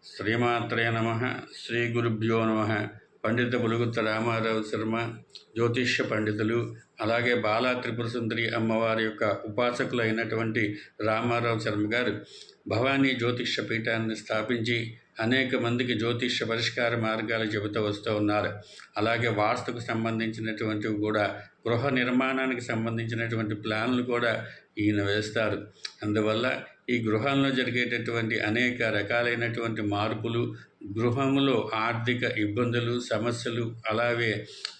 శ్రీమాత్రే నమ. శ్రీ గురుభ్యో నమ. పండిత బులుగుత్త రామారావు శర్మ జ్యోతిష్య పండితులు, అలాగే బాలా త్రిపుర సుందరి అమ్మవారి యొక్క ఉపాసకులైనటువంటి రామారావు శర్మ గారు భవానీ జ్యోతిష్య పీఠాన్ని స్థాపించి అనేక మందికి జ్యోతిష్య పరిష్కార మార్గాలు చెబుతూ వస్తూ ఉన్నారు. అలాగే వాస్తుకు సంబంధించినటువంటివి కూడా, గృహ నిర్మాణానికి సంబంధించినటువంటి ప్లాన్లు కూడా ఈయన వేస్తారు. అందువల్ల ఈ గృహంలో జరిగేటటువంటి అనేక రకాలైనటువంటి మార్పులు, గృహంలో ఆర్థిక ఇబ్బందులు, సమస్యలు, అలాగే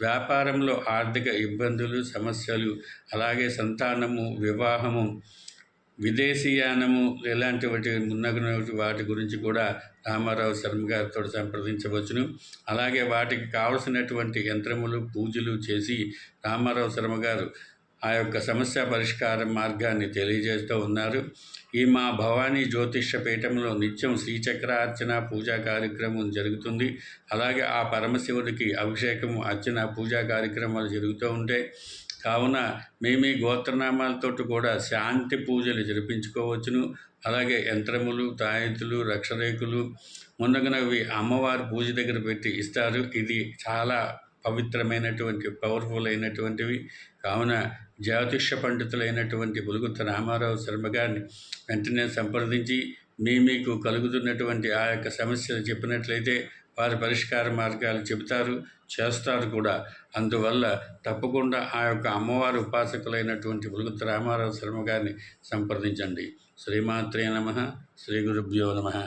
వ్యాపారంలో ఆర్థిక ఇబ్బందులు, సమస్యలు, అలాగే సంతానము, వివాహము, విదేశీయానము, ఇలాంటి వాటి గురించి కూడా రామారావు శర్మ గారితో సంప్రదించవచ్చును. అలాగే వాటికి కావలసినటువంటి యంత్రములు, పూజలు చేసి రామారావు శర్మ గారు ఆ యొక్క సమస్య పరిష్కార మార్గాన్ని తెలియజేస్తూ ఉన్నారు. ఈ మా భవానీ జ్యోతిష్య పీఠంలో నిత్యం శ్రీచక్రార్చన పూజా కార్యక్రమం జరుగుతుంది. అలాగే ఆ పరమశివుడికి అభిషేకము, అర్చన, పూజా కార్యక్రమాలు జరుగుతూ ఉంటాయి. కావున మేము గోత్రనామాలతో కూడా శాంతి పూజలు జరిపించుకోవచ్చును. అలాగే యంత్రములు, తాయెత్తులు, రక్షరేకులు మొదలగునవి అమ్మవారి పూజ దగ్గర పెట్టి ఇస్తారు. ఇది చాలా పవిత్రమైనటువంటి, పవర్ఫుల్ అయినటువంటివి. కావున జ్యోతిష్య పండితులైనటువంటి బులుగుత్త రామారావు శర్మ గారిని వెంటనే సంప్రదించి మీకు కలుగుతున్నటువంటి ఆ యొక్క సమస్యలు చెప్పినట్లయితే వారి పరిష్కార మార్గాలు చెబుతారు, చేస్తారు కూడా. అందువల్ల తప్పకుండా ఆ యొక్క అమ్మవారి ఉపాసకులైనటువంటి బులుగుత్త రామారావు శర్మ గారిని సంప్రదించండి. శ్రీమాత్రే నమః. శ్రీ గురుభ్యో నమః.